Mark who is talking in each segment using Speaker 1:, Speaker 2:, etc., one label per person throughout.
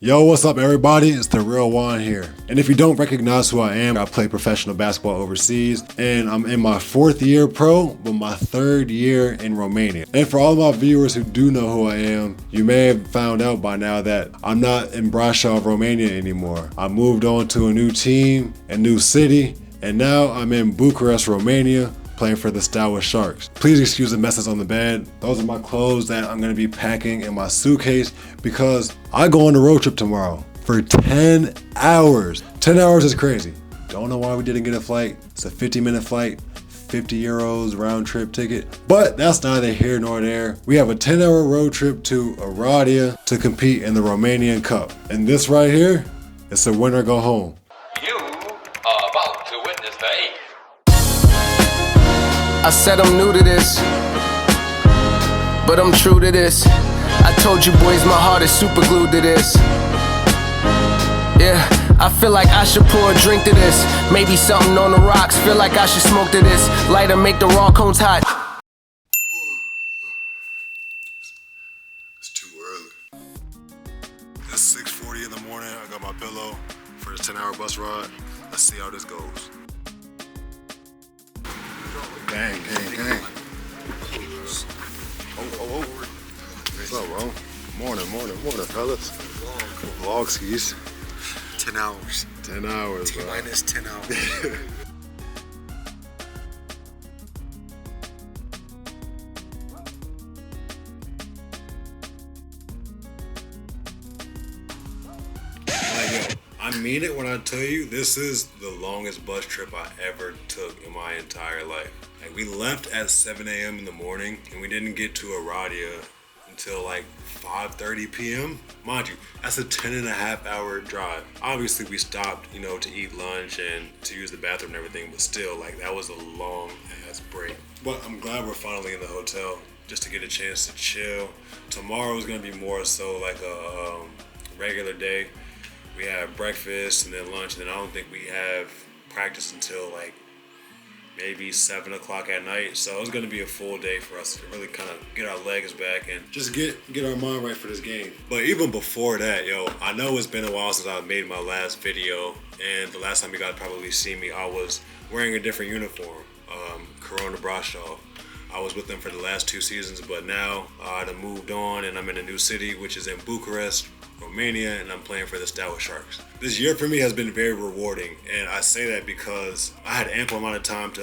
Speaker 1: Yo, what's up everybody? It's the real Juan here. And if you don't recognize who I am, I play professional basketball overseas and I'm in my 4th year pro, but my 3rd year in Romania. And for all of my viewers who do know who I am, you may have found out by now that I'm not in Brașov, Romania anymore. I moved on to a new team, a new city, and now I'm in Bucharest, Romania, playing for the Steaua Sharks. Please excuse the messes on the bed. Those are my clothes that I'm gonna be packing in my suitcase because I go on a road trip tomorrow for 10 hours. 10 hours is crazy. Don't know why we didn't get a flight. It's a 50-minute flight, 50 euros round trip ticket, but that's neither here nor there. We have a 10-hour road trip to Oradea to compete in the Romanian Cup. And this right here, it's a winner go home.
Speaker 2: You are about to witness the eighth.
Speaker 3: I said I'm new to this, but I'm true to this. I told you boys my heart is super glued to this. Yeah, I feel like I should pour a drink to this. Maybe something on the rocks, feel like I should smoke to this. Lighter make the raw cones hot.
Speaker 1: It's too early. It's 6:40 in the morning, I got my pillow for the 10-hour bus ride. Let's see how this goes. Gang, gang, gang. Oh. What's up, bro? Morning, fellas. Vlog skis.
Speaker 4: 10 hours.
Speaker 1: 10 hours, bro.
Speaker 4: Minus 10 hours.
Speaker 1: I mean it when I tell you this is the longest bus trip I ever took in my entire life. Like, we left at 7 a.m. in the morning and we didn't get to Oradea until like 5:30 p.m. Mind you, that's a 10.5-hour drive. Obviously we stopped, to eat lunch and to use the bathroom and everything, but still, like, that was a long ass break. But I'm glad we're finally in the hotel just to get a chance to chill. Tomorrow is gonna be more so like a regular day. We have breakfast and then lunch, and then I don't think we have practice until like maybe 7 o'clock at night. So it's gonna be a full day for us to really kind of get our legs back and just get our mind right for this game. But even before that, I know it's been a while since I made my last video, and the last time you guys probably see me, I was wearing a different uniform, Corona Brașov. I was with them for the last 2 seasons, but now I've moved on and I'm in a new city, which is in Bucharest, Romania, and I'm playing for the Steaua Sharks. This year for me has been very rewarding, and I say that because I had ample amount of time to,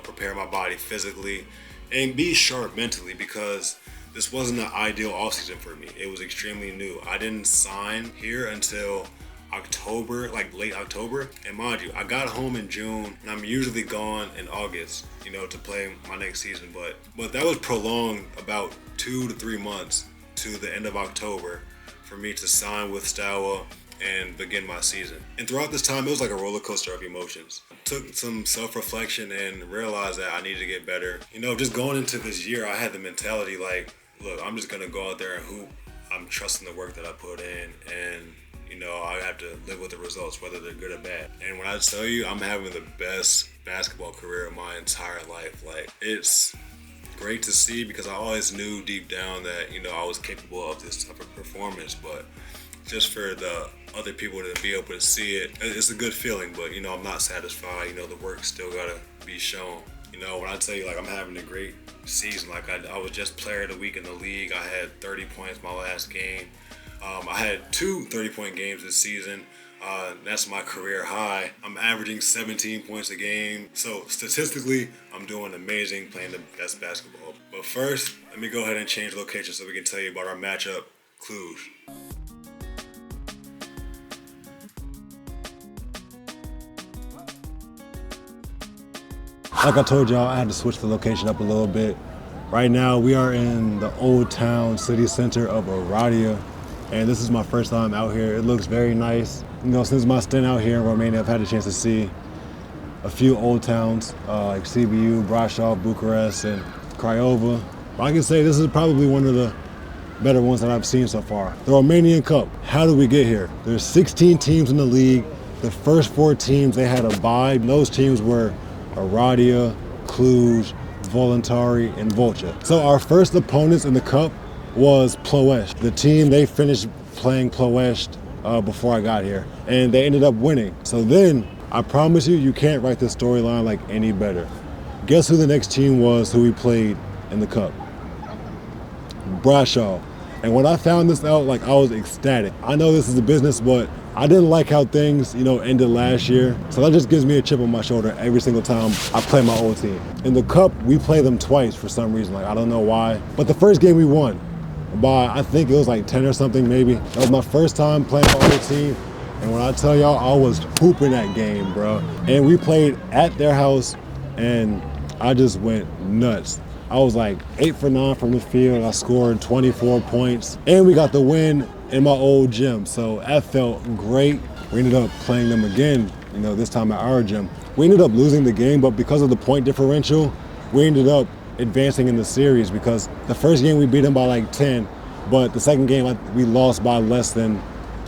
Speaker 1: prepare my body physically and be sharp mentally, because this wasn't an ideal offseason for me. It was extremely new. I didn't sign here until October, like late October, and mind you, I got home in June and I'm usually gone in August, to play my next season, but that was prolonged about 2 to 3 months to the end of October for me to sign with Steaua and begin my season. And throughout this time, it was like a roller coaster of emotions. I took some self-reflection and realized that I needed to get better. Just going into this year, I had the mentality like, look, I'm just gonna go out there and hoop. I'm trusting the work that I put in, and I have to live with the results, whether they're good or bad. And when I tell you, I'm having the best basketball career of my entire life. Like, it's great to see, because I always knew deep down that, I was capable of this type of performance, but just for the other people to be able to see it, it's a good feeling, but, I'm not satisfied. The work still gotta be shown. When I tell you, like, I'm having a great season, like I was just player of the week in the league. I had 30 points my last game. I had 2 30-point games this season. That's my career high. I'm averaging 17 points a game. So statistically, I'm doing amazing, playing the best basketball. But first, let me go ahead and change location so we can tell you about our matchup, Cluj. Like I told y'all, I had to switch the location up a little bit. Right now, we are in the old town city center of Oradea, and this is my first time out here. It looks very nice. Since my stint out here in Romania, I've had a chance to see a few old towns like CBU, Brașov, Bucharest, and Craiova. But I can say this is probably one of the better ones that I've seen so far. The Romanian Cup. How did we get here? There's 16 teams in the league. The first 4 teams, they had a bye. Those teams were Oradea, Cluj, Voluntari, and Vulture. So our first opponents in the cup was Ploiești. The team, they finished playing Ploiești before I got here, and they ended up winning. So then, I promise you, you can't write this storyline like any better. Guess who the next team was who we played in the cup? Brașov. And when I found this out, like, I was ecstatic. I know this is a business, but I didn't like how things, ended last year. So that just gives me a chip on my shoulder every single time I play my old team. In the cup, we play them twice for some reason. Like, I don't know why. But the first game we won by, I think it was like 10 or something maybe. That was my first time playing my old team. And when I tell y'all, I was hooping that game, bro. And we played at their house, and I just went nuts. I was like 8 for 9 from the field. I scored 24 points, and we got the win in my old gym. So that felt great. We ended up playing them again, this time at our gym. We ended up losing the game, but because of the point differential, we ended up advancing in the series because the first game we beat them by like 10, but the second game we lost by less than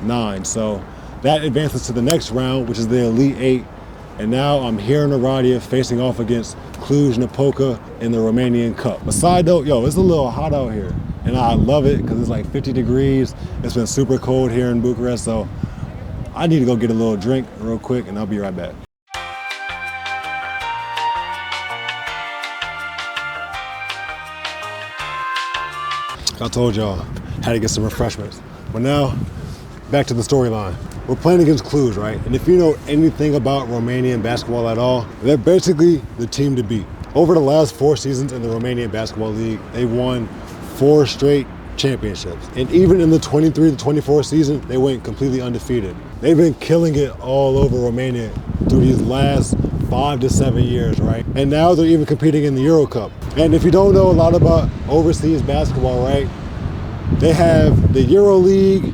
Speaker 1: 9. So that advances to the next round, which is the Elite 8. And now I'm here in Oradea facing off against Cluj-Napoca in the Romanian Cup. But side note, it's a little hot out here. And I love it because it's like 50 degrees. It's been super cold here in Bucharest, so I need to go get a little drink real quick and I'll be right back. I told y'all, had to get some refreshments. But now, back to the storyline. We're playing against Cluj, right? And if you know anything about Romanian basketball at all, they're basically the team to beat. Over the last 4 seasons in the Romanian Basketball League, they won 4 straight championships. And even in the 23-24 season, they went completely undefeated. They've been killing it all over Romania through these last 5 to 7 years, right? And now they're even competing in the Euro Cup. And if you don't know a lot about overseas basketball, right? They have the Euro League,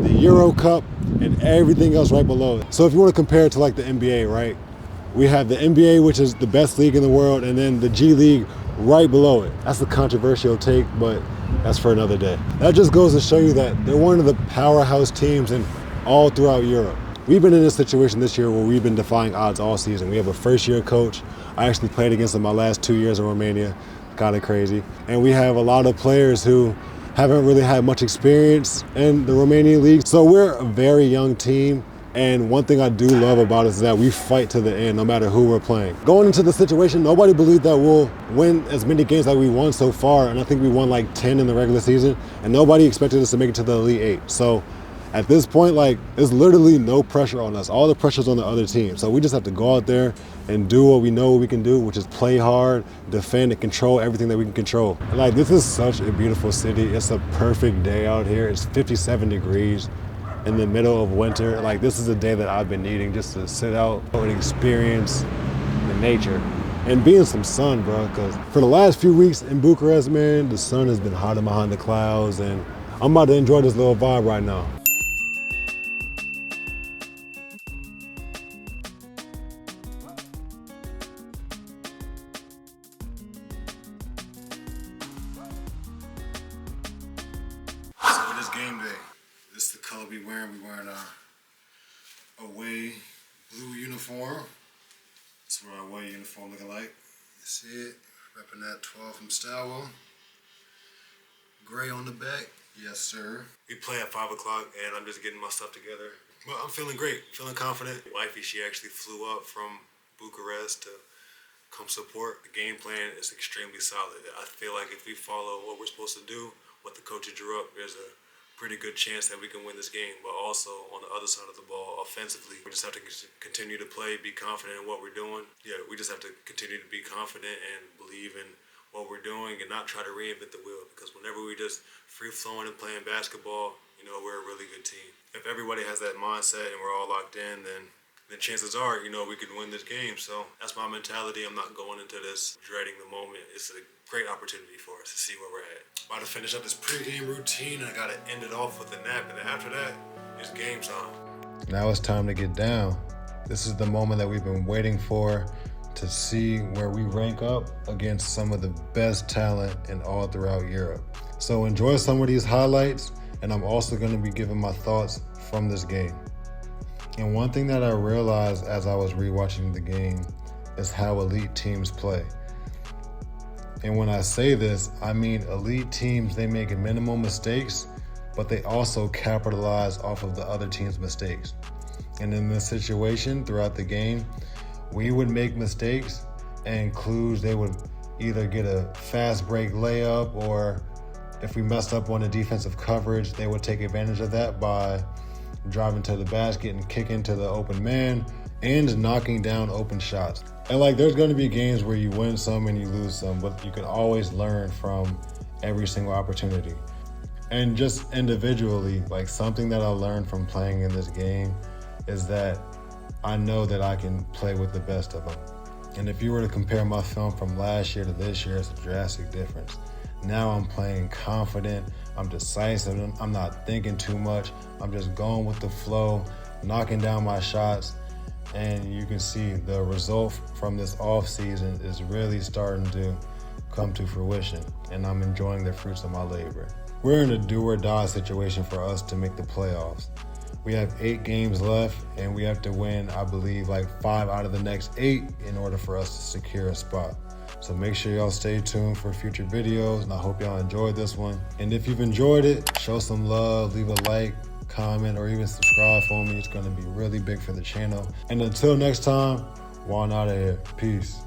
Speaker 1: the Euro Cup, and everything else right below it. So if you want to compare it to like the NBA, right? We have the NBA, which is the best league in the world, and then the G League right below it. That's a controversial take, but that's for another day. That just goes to show you that they're one of the powerhouse teams in all throughout Europe. We've been in this situation this year where we've been defying odds all season. We have a first-year coach. I actually played against him my last 2 years in Romania. Kind of crazy. And we have a lot of players who haven't really had much experience in the Romanian league. So we're a very young team. And one thing I do love about us is that we fight to the end, no matter who we're playing. Going into the situation, nobody believed that we'll win as many games like we won so far. And I think we won like 10 in the regular season. And nobody expected us to make it to the Elite 8. So at this point, like, there's literally no pressure on us. All the pressure's on the other team. So we just have to go out there and do what we know we can do, which is play hard, defend, and control everything that we can control. Like, this is such a beautiful city. It's a perfect day out here. It's 57 degrees in the middle of winter. Like, this is a day that I've been needing, just to sit out and experience the nature and be in some sun, bro. Because for the last few weeks in Bucharest, man, the sun has been hiding behind the clouds, and I'm about to enjoy this little vibe right now. Game day. This is the color we're wearing. We're wearing our away blue uniform. That's what our away uniform looking like. You see it? Repping that 12 from Stowell. Gray on the back. Yes, sir. We play at 5 o'clock, and I'm just getting my stuff together. But I'm feeling great, feeling confident. Wifey, she actually flew up from Bucharest to come support. The game plan is extremely solid. I feel like if we follow what we're supposed to do, what the coaches drew up, there's a pretty good chance that we can win this game. But also on the other side of the ball, offensively, we just have to continue to play, be confident in what we're doing. Yeah, we just have to continue to be confident and believe in what we're doing and not try to reinvent the wheel. Because whenever we just free-flowing and playing basketball, we're a really good team. If everybody has that mindset and we're all locked in, then chances are, we could win this game. So that's my mentality. I'm not going into this dreading the moment. It's a great opportunity for us to see where we're at. About to finish up this pregame routine, and I gotta end it off with a nap, and then after that, it's game time. Now it's time to get down. This is the moment that we've been waiting for, to see where we rank up against some of the best talent in all throughout Europe. So enjoy some of these highlights, and I'm also gonna be giving my thoughts from this game. And one thing that I realized as I was rewatching the game is how elite teams play. And when I say this, I mean elite teams, they make minimal mistakes, but they also capitalize off of the other team's mistakes. And in this situation, throughout the game, we would make mistakes, and Cluj, they would either get a fast break layup, or if we messed up on the defensive coverage, they would take advantage of that by driving to the basket and kicking to the open man and knocking down open shots. And like, there's going to be games where you win some and you lose some, but you can always learn from every single opportunity. And just individually, like, something that I learned from playing in this game is that I know that I can play with the best of them. And if you were to compare my film from last year to this year, it's a drastic difference. Now I'm playing confident, I'm decisive, I'm not thinking too much, I'm just going with the flow, knocking down my shots, and you can see the result from this off season is really starting to come to fruition, and I'm enjoying the fruits of my labor. We're in a do or die situation for us to make the playoffs. We have 8 games left, and we have to win, I believe, like 5 out of the next 8 in order for us to secure a spot. So make sure y'all stay tuned for future videos, and I hope y'all enjoyed this one. And if you've enjoyed it, show some love, leave a like, comment, or even subscribe for me. It's gonna be really big for the channel. And until next time, Juan out of here. Peace.